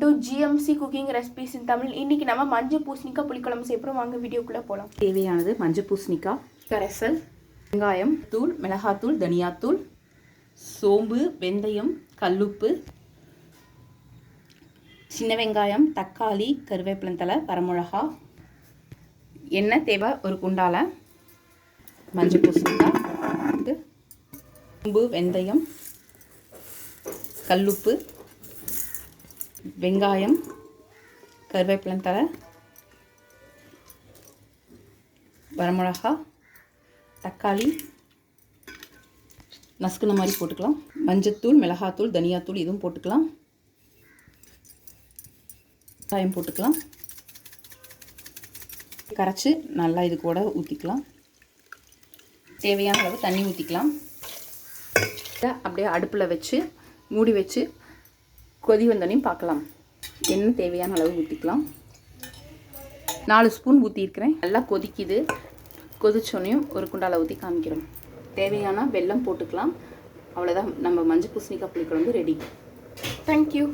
To GMC cooking recipes இன் தமிழ். இன்றைக்கி நம்ம மஞ்சள் பூசணிக்காய் புளிக்குழம்பு செய்யப்போம். வாங்க வீடியோக்குள்ளே போகலாம். தேவையானது மஞ்சள் பூசணிக்காய், கரைசல், வெங்காயம் தூள், மிளகாத்தூள், தனியாத்தூள், சோம்பு, வெந்தயம், கல்லுப்பு, சின்ன வெங்காயம், தக்காளி, கருவேப்பிலத்தலை, வரமிளகா, எண்ணெய் தேவை ஒரு குண்டால, மஞ்சள் பூசணிக்காய், சோம்பு, வெந்தயம், கல்லுப்பு, வெங்காயம், கருவேப்பிலத்தலை, வரமிளகா, தக்காளி நசுக்குன மாதிரி போட்டுக்கலாம். மஞ்சத்தூள், மிளகாத்தூள், தனியாத்தூள் இதுவும் போட்டுக்கலாம். வெங்காயம் போட்டுக்கலாம். கரைச்சி நல்லா இது கூட ஊற்றிக்கலாம். தேவையான அளவு தண்ணி ஊற்றிக்கலாம். அப்படியே அடுப்பில் வச்சு மூடி வச்சு கொதி வந்தோடனையும் பார்க்கலாம். எண்ணெய் தேவையான அளவு ஊற்றிக்கலாம். 4 ஸ்பூன் ஊற்றிருக்கிறேன். நல்லா கொதிக்குது. கொதிச்சோனையும் ஒரு குண்டால ஊற்றி காமிக்கிறோம். தேவையான வெல்லம் போட்டுக்கலாம். அவ்வளோதான், நம்ம மஞ்சள் பூசணிக்காய் புளிக்குழம்பு ரெடி. தேங்க்யூ.